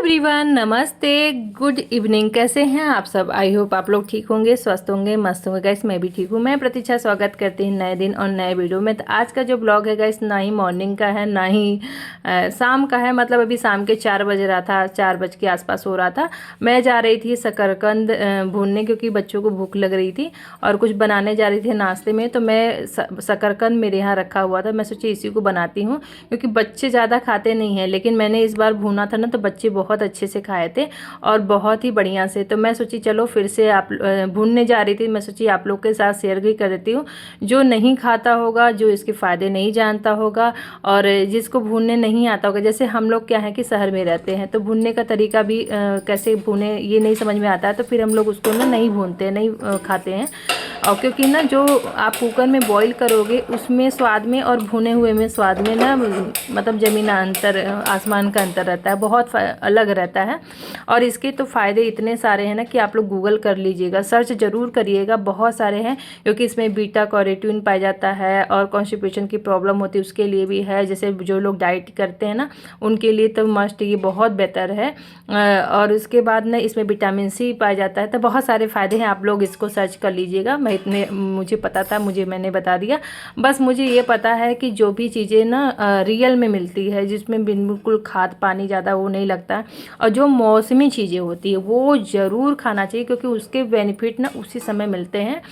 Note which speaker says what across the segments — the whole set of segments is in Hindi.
Speaker 1: एवरीवन, नमस्ते, गुड इवनिंग। कैसे हैं आप सब? आई होप आप लोग ठीक होंगे, स्वस्थ होंगे, मस्त होंगे। गाइस मैं भी ठीक हूँ। मैं प्रतीक्षा स्वागत करती हूँ नए दिन और नए वीडियो में। तो आज का जो ब्लॉग है गाइस, ना ही मॉर्निंग का है ना ही शाम का है। मतलब अभी शाम के 4 बज रहा था, 4 बज के आसपास हो रहा था। मैं जा रही थी शकरकंद भूनने, क्योंकि बच्चों को भूख लग रही थी और कुछ बनाने जा रही थी नाश्ते में। तो मैं शकरकंद मेरे यहाँ रखा हुआ था, मैं सोची इसी को बनाती हूँ, क्योंकि बच्चे ज़्यादा खाते नहीं हैं। लेकिन मैंने इस बार भूना था ना, तो बच्चे बहुत अच्छे से खाए थे और बहुत ही बढ़िया से। तो मैं सोची चलो फिर से आप भूनने जा रही थी, मैं सोची आप लोग के साथ शेयर भी कर देती हूँ। जो नहीं खाता होगा, जो इसके फ़ायदे नहीं जानता होगा और जिसको भूनने नहीं आता होगा, जैसे हम लोग क्या है कि शहर में रहते हैं, तो भूनने का तरीका भी कैसे भूने ये नहीं समझ में आता है, तो फिर हम लोग उसको ना नहीं भूनते, नहीं खाते हैं। और क्योंकि ना जो आप कुकर में बॉईल करोगे, उसमें स्वाद में और भुने हुए में स्वाद में ना मतलब ज़मीन अंतर आसमान का अंतर रहता है, बहुत अलग रहता है। और इसके तो फ़ायदे इतने सारे हैं ना कि आप लोग गूगल कर लीजिएगा, सर्च ज़रूर करिएगा, बहुत सारे हैं। क्योंकि इसमें बीटा कैरोटीन पाया जाता है और कॉन्स्टिपेशन की प्रॉब्लम होती है उसके लिए भी है। जैसे जो लोग डाइट करते हैं ना, उनके लिए तो मस्ट ये बहुत बेहतर है। और उसके बाद ना इसमें विटामिन सी पाया जाता है। तो बहुत सारे फ़ायदे हैं, आप लोग इसको सर्च कर लीजिएगा। मैं इतने मुझे पता था, मैंने बता दिया। बस मुझे ये पता है कि जो भी चीज़ें ना रियल में मिलती है, जिसमें बिल्कुल खाद पानी ज़्यादा वो नहीं लगता है, और जो मौसमी चीज़ें होती है वो ज़रूर खाना चाहिए, क्योंकि उसके बेनिफिट ना उसी समय मिलते हैं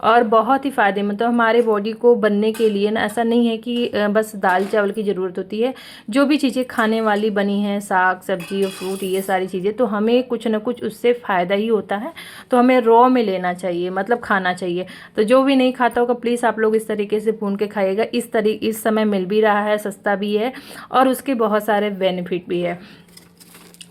Speaker 1: और बहुत ही फ़ायदेमंद। तो हमारे बॉडी को बनने के लिए ना ऐसा नहीं है कि बस दाल चावल की ज़रूरत होती है। जो भी चीज़ें खाने वाली बनी हैं, साग सब्जी और फ्रूट, ये सारी चीज़ें, तो हमें कुछ ना कुछ उससे फ़ायदा ही होता है। तो हमें रॉ में लेना चाहिए, मतलब खाना चाहिए। तो जो भी नहीं खाता होगा, प्लीज़ आप लोग इस तरीके से भून के खाइएगा। इस समय मिल भी रहा है, सस्ता भी है और उसके बहुत सारे बेनिफिट भी है।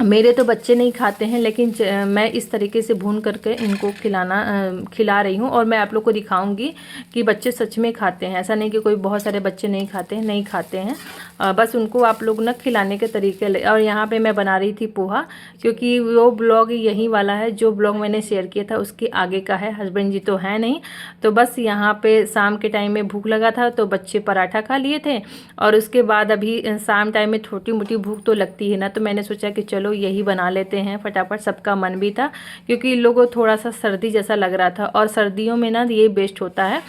Speaker 1: मेरे तो बच्चे नहीं खाते हैं, लेकिन मैं इस तरीके से भून करके इनको खिला रही हूँ। और मैं आप लोग को दिखाऊंगी कि बच्चे सच में खाते हैं। ऐसा नहीं कि कोई बहुत सारे बच्चे नहीं खाते हैं। बस उनको आप लोग ना खिलाने के तरीके। और यहाँ पे मैं बना रही थी पोहा, क्योंकि वो ब्लॉग यही वाला है, जो ब्लॉग मैंने शेयर किया था उसके आगे का है। हस्बैंड जी तो है नहीं, तो बस यहाँ पे शाम के टाइम में भूख लगा था, तो बच्चे पराठा खा लिए थे। और उसके बाद अभी शाम टाइम में छोटी मोटी भूख तो लगती है ना, तो मैंने सोचा कि चलो यही बना लेते हैं फटाफट। सबका मन भी था, क्योंकि इन लोगों को थोड़ा सा सर्दी जैसा लग रहा था, और सर्दियों में ना ये बेस्ट होता है,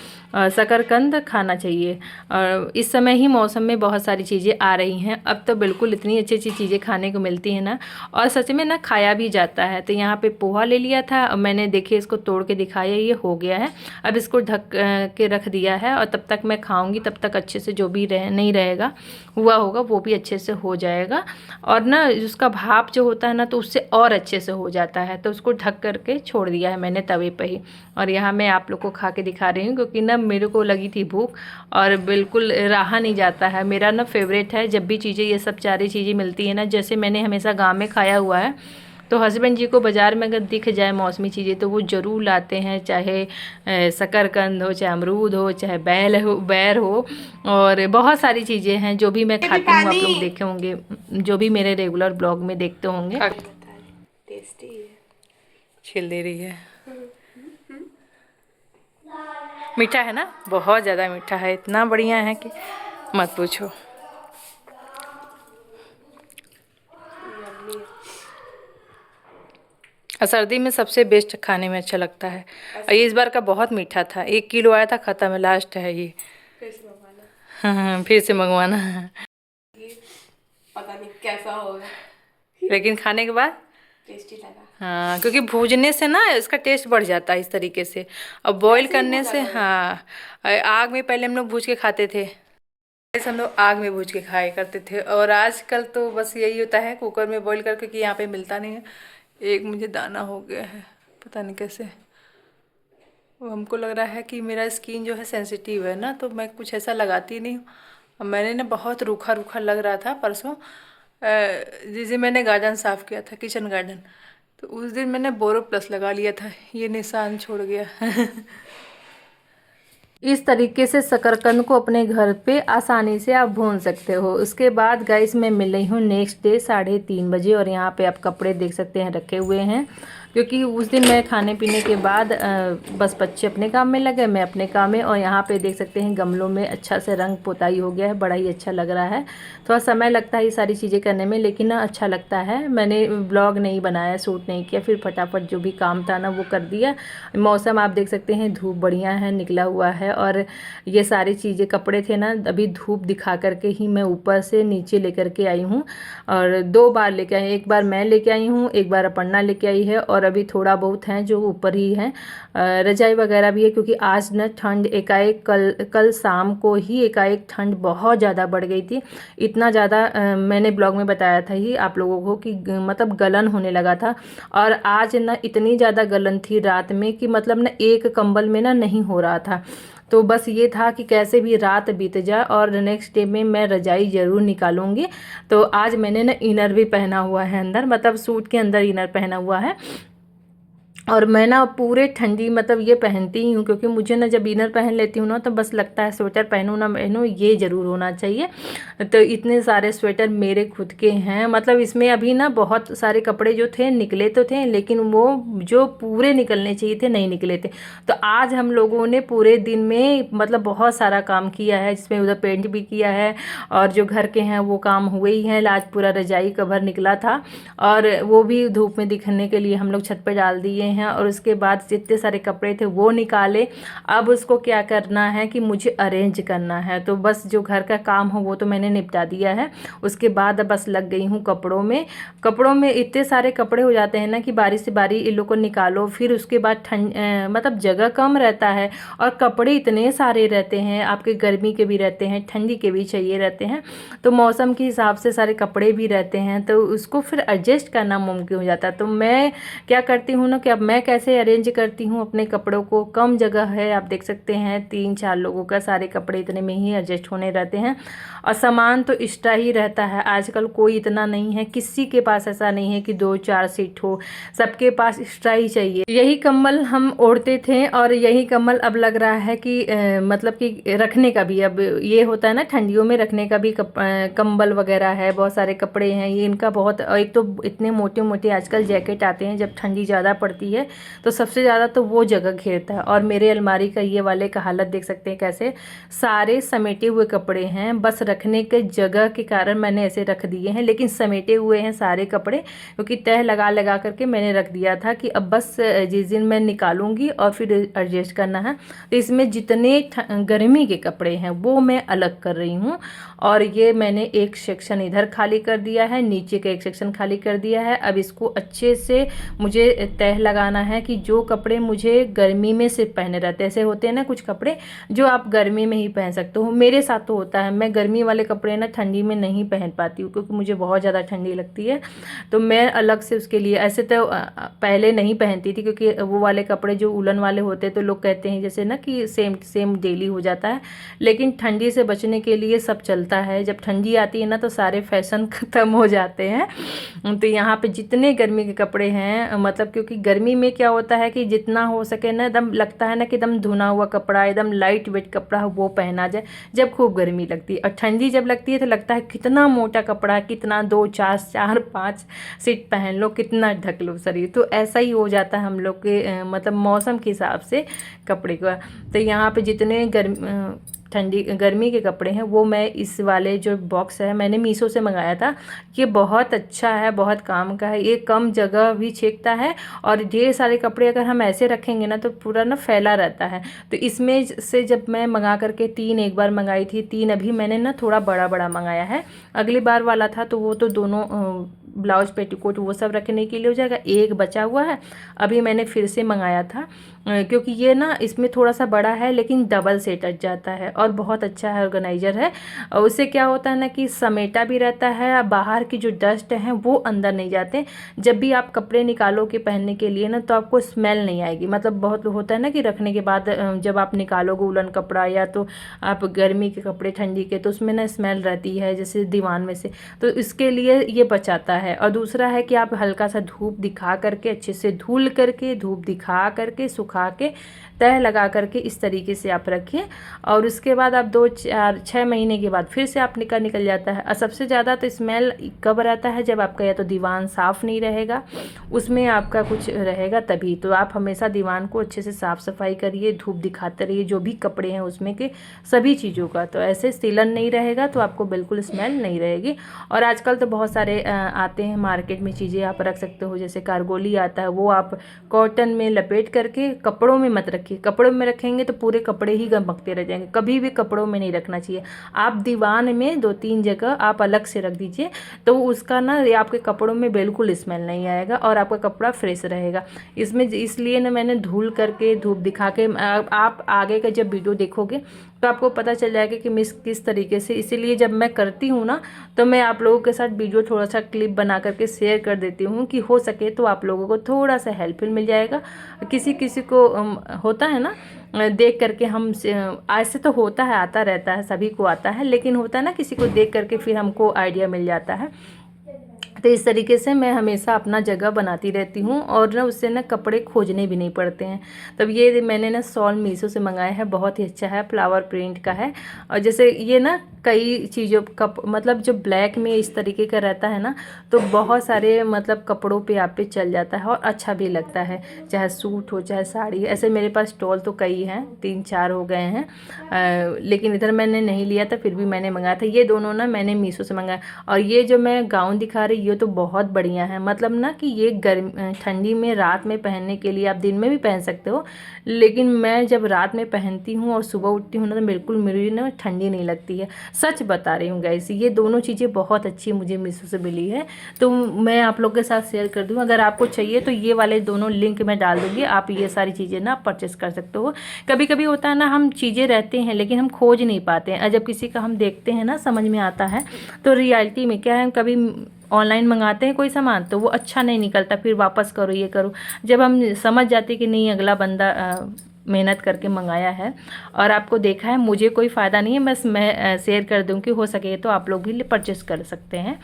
Speaker 1: शकरकंद खाना चाहिए। और इस समय ही मौसम में बहुत सारी चीज़ें आ रही हैं, अब तो बिल्कुल इतनी अच्छी अच्छी चीज़ें खाने को मिलती हैं ना, और सच में ना खाया भी जाता है। तो यहाँ पे पोहा ले लिया था, मैंने देखिए इसको तोड़ के दिखाया, ये हो गया है। अब इसको ढक के रख दिया है, और तब तक मैं खाऊंगी, तब तक अच्छे से जो भी नहीं रहेगा हुआ होगा वो भी अच्छे से हो जाएगा। और ना उसका भाप जो होता है ना, तो उससे और अच्छे से हो जाता है। तो उसको ढक करके छोड़ दिया है मैंने तवे पर ही। और यहाँ मैं आप लोग को खा के दिखा रही हूँ, क्योंकि ना मेरे को लगी थी भूख और बिल्कुल रहा नहीं जाता है। मेरा ना फेवरेट है, जब भी चीज़ें ये सब सारी चीज़ें मिलती है ना, जैसे मैंने हमेशा गांव में खाया हुआ है, तो हस्बैंड जी को बाज़ार में अगर दिख जाए मौसमी चीज़ें तो वो ज़रूर लाते हैं। चाहे शकरकंद हो, चाहे अमरूद हो, चाहे बैर हो, और बहुत सारी चीज़ें हैं जो भी मैं खाती हूँ। आप लोग देखे होंगे, जो भी मेरे रेगुलर ब्लॉग में देखते होंगे।
Speaker 2: टेस्टी है।
Speaker 1: छिल दे रही है। मीठा है ना, बहुत ज़्यादा मीठा है, इतना बढ़िया है कि मत पूछो। और सर्दी में सबसे बेस्ट खाने में अच्छा लगता है। और ये इस बार का बहुत मीठा था, 1 किलो आया था, ख़त्म है, लास्ट है ये।
Speaker 2: फिर से मंगवाना।
Speaker 1: हाँ, फिर से मंगवाना है।
Speaker 2: पता नहीं कैसा होगा,
Speaker 1: लेकिन खाने के बाद
Speaker 2: टेस्टी लगा।
Speaker 1: हाँ, क्योंकि भूनने से ना इसका टेस्ट बढ़ जाता है इस तरीके से, और बॉईल
Speaker 2: ऐसे ही
Speaker 1: करने
Speaker 2: भूना
Speaker 1: से।
Speaker 2: करो।
Speaker 1: हाँ, आग में पहले हम लोग भूज के खाते थे, हम लोग आग में भूज के खाया करते थे। और आजकल तो बस यही होता है कुकर में बॉईल करके, कि यहाँ पे मिलता नहीं है। एक मुझे दाना हो गया है, पता नहीं कैसे। वो हमको लग रहा है कि मेरा स्किन जो है सेंसिटिव है ना, तो मैं कुछ ऐसा लगाती नहीं हूँ। और मैंने ना बहुत रूखा रूखा लग रहा था परसों, जिस दिन मैंने गार्डन साफ़ किया था, किचन गार्डन, तो उस दिन मैंने बोरो प्लस लगा लिया था, ये निशान छोड़ गया। इस तरीके से शकरकंद को अपने घर पे आसानी से आप भून सकते हो। उसके बाद गाइस मैं मिल रही हूँ नेक्स्ट डे 3:30 बजे, और यहाँ पे आप कपड़े देख सकते हैं रखे हुए हैं। क्योंकि उस दिन मैं खाने पीने के बाद बस बच्चे अपने काम में लगे, मैं अपने काम में। और यहाँ पे देख सकते हैं गमलों में अच्छा से रंग पोताई हो गया है, बड़ा ही अच्छा लग रहा है। थोड़ा समय लगता है ये सारी चीज़ें करने में, लेकिन ना अच्छा लगता है। मैंने ब्लॉग नहीं बनाया, शूट नहीं किया, फिर फटाफट जो भी काम था ना वो कर दिया। मौसम आप देख सकते हैं, धूप बढ़िया है, निकला हुआ है। और ये सारी चीज़ें कपड़े थे ना, अभी धूप दिखा करके ही मैं ऊपर से नीचे लेकर के आई हूँ। और 2 बार लेके आई, एक बार मैं लेके आई हूँ, एक बार अपर्णा लेके आई है। और अभी थोड़ा बहुत है जो ऊपर ही है, रजाई वगैरह भी है। क्योंकि आज ना ठंड एकाएक कल शाम को ही एकाएक ठंड बहुत ज़्यादा बढ़ गई थी। इतना ज़्यादा मैंने ब्लॉग में बताया था ही आप लोगों को कि मतलब गलन होने लगा था। और आज ना इतनी ज़्यादा गलन थी रात में कि मतलब ना एक कंबल में ना नहीं हो रहा था। तो बस ये था कि कैसे भी रात बीत जाए और नेक्स्ट डे में मैं रजाई ज़रूर निकालूंगी। तो आज मैंने ना इनर भी पहना हुआ है अंदर, मतलब सूट के अंदर इनर पहना हुआ है। और मैं ना पूरे ठंडी मतलब ये पहनती ही हूँ, क्योंकि मुझे ना जब इनर पहन लेती हूँ ना तो बस लगता है स्वेटर पहनूँ ना पहनूँ, ये ज़रूर होना चाहिए। तो इतने सारे स्वेटर मेरे खुद के हैं, मतलब इसमें अभी ना बहुत सारे कपड़े जो थे निकले तो थे, लेकिन वो जो पूरे निकलने चाहिए थे नहीं निकले थे। तो आज हम लोगों ने पूरे दिन में मतलब बहुत सारा काम किया है, जिसमें उधर पेंट भी किया है और जो घर के हैं वो काम हुए ही हैं। आज पूरा रजाई कवर निकला था और वो भी धूप में दिखने के लिए हम लोग छत पर डाल दिए हैं। और उसके बाद जितने सारे कपड़े थे वो निकाले। अब उसको क्या करना है कि मुझे अरेंज करना है, तो बस जो घर का काम हो वो तो मैंने निपटा दिया है। उसके बाद बस लग गई हूँ कपड़ों में। कपड़ों में इतने सारे कपड़े हो जाते हैं ना कि बारी से बारी इन लोग को निकालो, फिर उसके बाद मतलब जगह कम रहता है और कपड़े इतने सारे रहते हैं, आपके गर्मी के भी रहते हैं, ठंडी के भी चाहिए रहते हैं। तो मौसम के हिसाब से सारे कपड़े भी रहते हैं, तो उसको फिर एडजस्ट करना मुमकिन हो जाता है। तो मैं क्या करती हूँ ना कि अब मैं कैसे अरेंज करती हूँ अपने कपड़ों को। कम जगह है, आप देख सकते हैं 3-4 लोगों का सारे कपड़े इतने में ही एडजस्ट होने रहते हैं। और सामान तो एक्स्ट्रा ही रहता है, आजकल कोई इतना नहीं है, किसी के पास ऐसा नहीं है कि 2-4 सीट हो, सबके पास एक्स्ट्रा ही चाहिए। यही कम्बल हम ओढ़ते थे और यही कम्बल अब लग रहा है कि मतलब कि रखने का भी अब ये होता है ना, ठंडियों में रखने का भी कम्बल वगैरह है, बहुत सारे कपड़े हैं ये इनका बहुत। और एक तो इतने मोटे मोटे आजकल जैकेट आते हैं, जब ठंडी ज़्यादा पड़ती है तो सबसे ज़्यादा तो वो जगह घेरता है। और मेरे अलमारी का ये वाले का हालत देख सकते हैं कैसे सारे समेटे हुए कपड़े हैं। बस रखने के जगह के कारण मैंने ऐसे रख दिए हैं, लेकिन समेटे हुए हैं सारे कपड़े, क्योंकि तह लगा लगा करके मैंने रख दिया था कि अब बस जिस दिन मैं निकालूंगी और फिर एडजस्ट करना है। तो इसमें जितने गर्मी के कपड़े हैं वो मैं अलग कर रही हूँ। और ये मैंने एक सेक्शन इधर खाली कर दिया है, नीचे का एक सेक्शन खाली कर दिया है। अब इसको अच्छे से मुझे तह लगाना है कि जो कपड़े मुझे गर्मी में सिर्फ पहने रहते हैं, ऐसे होते हैं ना कुछ कपड़े जो आप गर्मी में ही पहन सकते हो। मेरे साथ तो होता है, मैं गर्मी वाले कपड़े ना ठंडी में नहीं पहन पाती हूँ, क्योंकि मुझे बहुत ज़्यादा ठंडी लगती है। तो मैं अलग से उसके लिए, ऐसे तो पहले नहीं पहनती थी, क्योंकि वो वाले कपड़े जो उलन वाले होते हैं तो लोग कहते हैं जैसे ना कि सेम सेम डेली हो जाता है। लेकिन ठंडी से बचने के लिए सब चलता है, जब ठंडी आती है ना तो सारे फैशन ख़त्म हो जाते हैं। तो यहाँ पे जितने गर्मी के कपड़े हैं, मतलब क्योंकि गर्मी में क्या होता है कि जितना हो सके ना, एकदम लगता है ना कि एकदम धुना हुआ कपड़ा, एकदम लाइट वेट कपड़ा वो पहना जाए जब खूब गर्मी लगती है। और ठंडी जब लगती है तो लगता है कितना मोटा कपड़ा, कितना 2-4-4-5 सीट पहन लो, कितना ढक लो शरीर। तो ऐसा ही हो जाता है हम लोग के मतलब मौसम के हिसाब से कपड़े का। तो यहाँ पे जितने गर्मी के कपड़े हैं वो मैं इस वाले जो बॉक्स है मैंने मीशो से मंगाया था। ये बहुत अच्छा है, बहुत काम का है, ये कम जगह भी छेकता है। और ढेर सारे कपड़े अगर हम ऐसे रखेंगे ना तो पूरा ना फैला रहता है। तो इसमें से जब मैं मंगा करके 3 एक बार मंगाई थी, 3 अभी मैंने ना थोड़ा बड़ा बड़ा मंगाया है। अगली बार वाला था तो वो तो दोनों ब्लाउज पेटीकोट वो सब रखने के लिए हो जाएगा, एक बचा हुआ है। अभी मैंने फिर से मंगाया था, क्योंकि ये ना इसमें थोड़ा सा बड़ा है लेकिन डबल सेट अट जाता है और बहुत अच्छा है, ऑर्गेनाइजर है। और उससे क्या होता है ना कि समेटा भी रहता है, बाहर की जो डस्ट है वो अंदर नहीं जाते। जब भी आप कपड़े निकालोगे पहनने के लिए ना तो आपको स्मेल नहीं आएगी। मतलब बहुत होता है ना कि रखने के बाद जब आप निकालोगे उलन कपड़ा या तो आप गर्मी के कपड़े ठंडी के, तो उसमें ना स्मेल रहती है जैसे दीवान में से, तो इसके लिए ये बचाता है। और दूसरा है कि आप हल्का सा धूप दिखा करके अच्छे से धुल करके, धूप दिखा करके, सुखा सुखा के तह लगा करके इस तरीके से आप रखिए। और उसके बाद आप 2-4-6 महीने के बाद फिर से आप निकल जाता है। और सबसे ज़्यादा तो स्मेल कब रहता है, जब आपका या तो दीवान साफ़ नहीं रहेगा, उसमें आपका कुछ रहेगा तभी। तो आप हमेशा दीवान को अच्छे से साफ़ सफाई करिए, धूप दिखाते रहिए जो भी कपड़े हैं उसमें के सभी चीज़ों का। तो ऐसे सीलन नहीं रहेगा तो आपको बिल्कुल स्मेल नहीं रहेगी। और आजकल तो बहुत सारे आते हैं मार्केट में चीज़ें आप रख सकते हो, जैसे कारगोली आता है, वो आप कॉटन में लपेट करके कपड़ों में मत रखिए। कपड़ों में रखेंगे तो पूरे कपड़े ही गमकते रह जाएंगे, कभी भी कपड़ों में नहीं रखना चाहिए। आप दीवान में 2-3 जगह आप अलग से रख दीजिए, तो उसका ना आपके कपड़ों में बिल्कुल स्मेल नहीं आएगा और आपका कपड़ा फ्रेश रहेगा। इसमें इसलिए ना मैंने धुल करके धूप दिखा के, आप आगे का जब वीडियो देखोगे तो आपको पता चल जाएगा कि मैं किस तरीके से, इसीलिए जब मैं करती हूँ ना तो मैं आप लोगों के साथ वीडियो थोड़ा सा क्लिप बना करके शेयर कर देती हूँ कि हो सके तो आप लोगों को थोड़ा सा हेल्पफुल मिल जाएगा। किसी किसी को होता है ना, देख करके हम ऐसे तो होता है, आता रहता है, सभी को आता है, लेकिन होता है ना किसी को देख करके फिर हमको आइडिया मिल जाता है। तो इस तरीके से मैं हमेशा अपना जगह बनाती रहती हूँ और ना उससे ना कपड़े खोजने भी नहीं पड़ते हैं। तब ये मैंने ना शॉल मीशो से मंगाया है, बहुत ही अच्छा है, फ्लावर प्रिंट का है। और जैसे ये ना कई चीज़ों मतलब जो ब्लैक में इस तरीके का रहता है ना, तो बहुत सारे मतलब कपड़ों पे आप पे चल जाता है और अच्छा भी लगता है, चाहे सूट हो चाहे साड़ी। ऐसे मेरे पास स्टॉल तो कई हैं, 3-4 हो गए हैं, लेकिन इधर मैंने नहीं लिया था, फिर भी मैंने मंगाया था। ये दोनों ना मैंने मीशो से मंगाया। और ये जो मैं गाउन दिखा रही, ये तो बहुत बढ़िया है, मतलब ना कि ये ठंडी में रात में पहनने के लिए, आप दिन में भी पहन सकते हो, लेकिन मैं जब रात में पहनती हूँ और सुबह उठती हूँ ना तो बिल्कुल मेरी ना ठंडी नहीं लगती है। सच बता रही हूँ गाइस, ये दोनों चीज़ें बहुत अच्छी मुझे मीशो से मिली है, तो मैं आप लोग के साथ शेयर कर दूँ। अगर आपको चाहिए तो ये वाले दोनों लिंक मैं डाल दूँगी, आप ये सारी चीज़ें ना परचेस कर सकते हो। कभी कभी होता है ना, हम चीज़ें रहते हैं लेकिन हम खोज नहीं पाते हैं, और जब किसी का हम देखते हैं ना समझ में आता है। तो रियलिटी में क्या है, कभी ऑनलाइन मंगाते हैं कोई सामान तो वो अच्छा नहीं निकलता, फिर वापस करो ये करो। जब हम समझ जाते कि नहीं अगला बंदा मेहनत करके मंगाया है और आपको देखा है, मुझे कोई फ़ायदा नहीं है, बस मैं शेयर कर दूं कि हो सके तो आप लोग भी परचेस कर सकते हैं।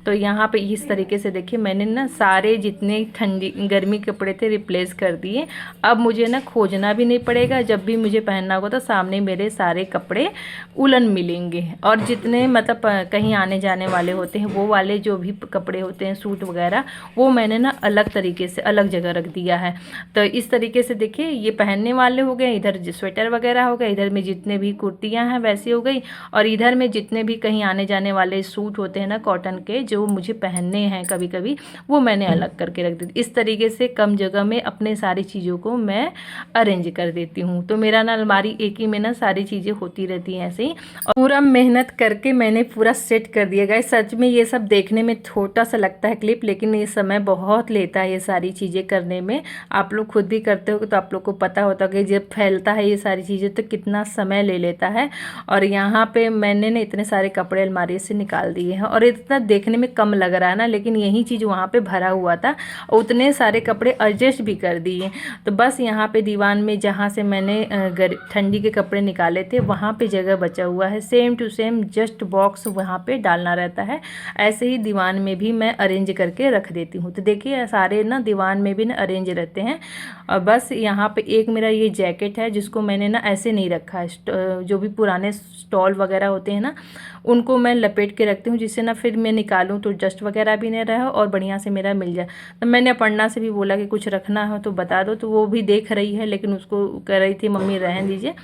Speaker 1: तो यहाँ पे इस तरीके से देखिए मैंने ना सारे जितने ठंडी गर्मी कपड़े थे रिप्लेस कर दिए। अब मुझे ना खोजना भी नहीं पड़ेगा, जब भी मुझे पहनना होगा तो सामने मेरे सारे कपड़े उलन मिलेंगे। और जितने मतलब कहीं आने जाने वाले होते हैं, वो वाले जो भी कपड़े होते हैं सूट वगैरह, वो मैंने ना अलग तरीके से अलग जगह रख दिया है। तो इस तरीके से देखिए ये पहनने वाले हो गए, इधर स्वेटर वगैरह हो गए, इधर में जितने भी कुर्तियाँ हैं वैसी हो गई, और इधर में जितने भी कहीं आने जाने वाले सूट होते हैं ना कॉटन के, जो मुझे पहनने हैं कभी कभी, वो मैंने अलग करके रख दी। इस तरीके से कम जगह में अपने सारी चीज़ों को मैं अरेंज कर देती हूँ। तो मेरा ना अलमारी एक ही में ना सारी चीज़ें होती रहती हैं ऐसे ही। और पूरा मेहनत करके मैंने पूरा सेट कर दिया गाइस। सच में ये सब देखने में छोटा सा लगता है क्लिप, लेकिन ये समय बहुत लेता है ये सारी चीज़ें करने में। आप लोग खुद भी करते हो तो आप लोग को पता होता कि जब फैलता है ये सारी चीज़ें तो कितना समय ले लेता है। और यहाँ पे मैंने ना इतने सारे कपड़े अलमारी से निकाल दिए हैं, और इतना देखने में कम लग रहा है ना, लेकिन यही चीज़ वहाँ पे भरा हुआ था और उतने सारे कपड़े एडजस्ट भी कर दिए। तो बस यहाँ पे दीवान में जहाँ से मैंने ठंडी के कपड़े निकाले थे वहाँ पे जगह बचा हुआ है, same to same just box वहाँ पे डालना रहता है। ऐसे ही दीवान में भी मैं अरेंज करके रख देती हूँ। तो देखिए सारे ना दीवान में भी ना अरेंज रहते हैं। और बस यहाँ पे एक मेरा ये जैकेट है जिसको मैंने ना ऐसे नहीं रखा है, जो भी पुराने स्टॉल वगैरह होते हैं ना उनको मैं लपेट के रखती हूँ, जिससे ना फिर मैं निकालूँ तो डस्ट वगैरह भी नहीं रहा और बढ़िया से मेरा मिल जाए। तो मैंने अपर्णा से भी बोला कि कुछ रखना हो तो बता दो, तो वो भी देख रही है, लेकिन उसको कह रही थी मम्मी रहने दीजिए।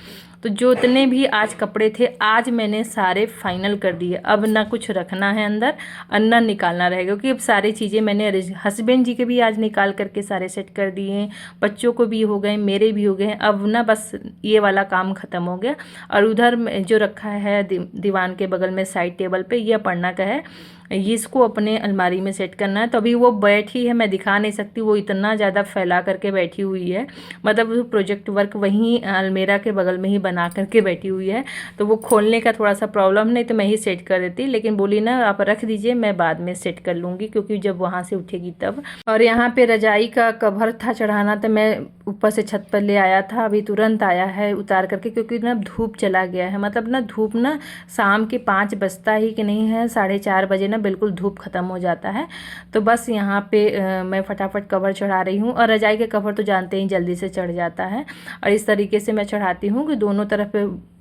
Speaker 1: तो जो इतने भी आज कपड़े थे आज मैंने सारे फाइनल कर दिए। अब ना कुछ रखना है अंदर और ना निकालना रहेगा, क्योंकि अब सारी चीज़ें मैंने हस्बैंड जी के भी आज निकाल करके सारे सेट कर दिए, बच्चों को भी हो गए, मेरे भी हो गए। अब ना बस ये वाला काम ख़त्म हो गया। और उधर जो रखा है दीवान के बगल में साइड टेबल पे, ये पढ़ना का है, ये इसको अपने अलमारी में सेट करना है। तो अभी वो बैठी है, मैं दिखा नहीं सकती, वो इतना ज़्यादा फैला करके बैठी हुई है, मतलब प्रोजेक्ट वर्क वहीं अलमीरा के बगल में ही बना करके बैठी हुई है, तो वो खोलने का थोड़ा सा प्रॉब्लम, नहीं तो मैं ही सेट कर देती, लेकिन बोली ना आप रख दीजिए, मैं बाद में सेट कर लूँगी क्योंकि जब वहाँ से उठेगी तब। और यहाँ पे रजाई का कवर था चढ़ाना, तो मैं ऊपर से छत पर ले आया था, अभी तुरंत आया है उतार करके, क्योंकि ना धूप चला गया है, मतलब ना धूप ना शाम के 5 बजता ही कि नहीं है, 4:30 बजे ना बिल्कुल धूप ख़त्म हो जाता है। तो बस यहाँ पे मैं फटाफट कवर चढ़ा रही हूँ। और रजाई के कवर तो जानते ही जल्दी से चढ़ जाता है, और इस तरीके से मैं चढ़ाती हूँ कि दोनों तरफ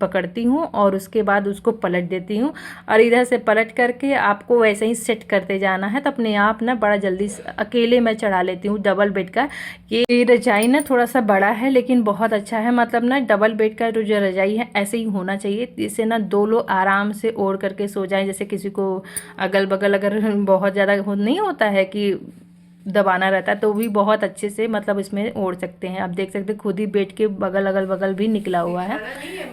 Speaker 1: पकड़ती हूँ और उसके बाद उसको पलट देती हूँ, और इधर से पलट करके आपको वैसे ही सेट करते जाना है, तो अपने आप ना बड़ा जल्दी अकेले मैं चढ़ा लेती हूँ। डबल बेड का ये रजाई ना थोड़ा सा बड़ा है लेकिन बहुत अच्छा है, मतलब ना डबल बेड का जो रजाई है ऐसे ही होना चाहिए, इससे ना 2 लोग आराम से ओढ़ करके सो जाएं। जैसे किसी को अगल बगल अगर बहुत ज़्यादा नहीं होता है कि दबाना रहता है, तो भी बहुत अच्छे से मतलब इसमें ओढ़ सकते हैं। आप देख सकते हैं खुद ही बेड के बगल अगल बगल भी निकला हुआ है।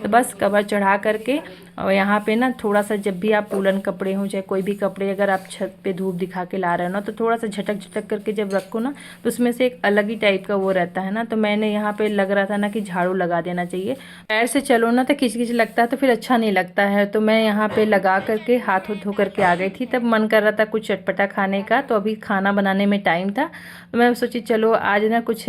Speaker 1: तो बस कवर चढ़ा करके, और यहाँ पे ना थोड़ा सा जब भी आप वूलन कपड़े हों चाहे कोई भी कपड़े अगर आप छत पे धूप दिखा के ला रहे हो ना, तो थोड़ा सा झटक झटक करके जब रखो ना, तो उसमें से एक अलग ही टाइप का वो रहता है ना। तो मैंने यहाँ पे लग रहा था ना कि झाड़ू लगा देना चाहिए, पैर से चलो ना तो खिच खिच लगता है, तो फिर अच्छा नहीं लगता है। तो मैं यहाँ पे लगा करके हाथ धो करके आ गई थी, तब मन कर रहा था कुछ चटपटा खाने का, तो अभी खाना बनाने में टाइम था, तो मैं सोची चलो आज ना कुछ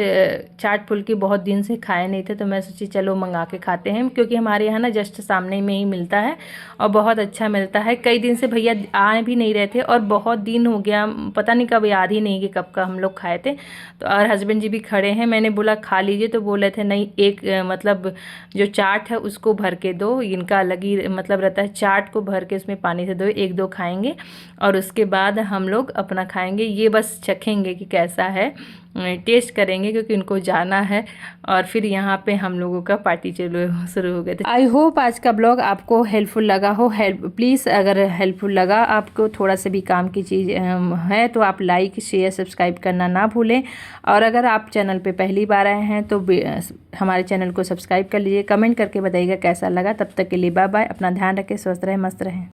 Speaker 1: चाट फुल्की बहुत दिन से खाए नहीं थे, तो मैं सोची चलो मंगा के खाते हैं, क्योंकि हमारे यहाँ ना जस्ट सामने में ही मिलता है और बहुत अच्छा मिलता है। कई दिन से भैया आ भी नहीं रहे थे और बहुत दिन हो गया, पता नहीं कब, याद ही नहीं कि कब का हम लोग खाए थे। तो और हस्बैंड जी भी खड़े हैं, मैंने बोला खा लीजिए, तो बोले थे नहीं, एक मतलब जो चाट है उसको भर के दो, इनका अलग ही मतलब रहता है, चाट को भर के उसमें पानी से दो, 1-2 खाएंगे और उसके बाद हम लोग अपना खाएंगे। ये बस चखेंगे कि कैसा है, टेस्ट करेंगे क्योंकि उनको जाना है। और फिर यहाँ पे हम लोगों का पार्टी शुरू हो गए थे। आई होप आज का ब्लॉग आपको हेल्पफुल लगा हो। प्लीज़ अगर हेल्पफुल लगा आपको, थोड़ा सा भी काम की चीज़ है तो आप लाइक शेयर सब्सक्राइब करना ना भूलें। और अगर आप चैनल पे पहली बार आए हैं तो हमारे चैनल को सब्सक्राइब कर लीजिए। कमेंट करके बताइएगा कैसा लगा। तब तक के लिए बाय बाय, अपना ध्यान रखें, स्वस्थ रहें, मस्त रहें।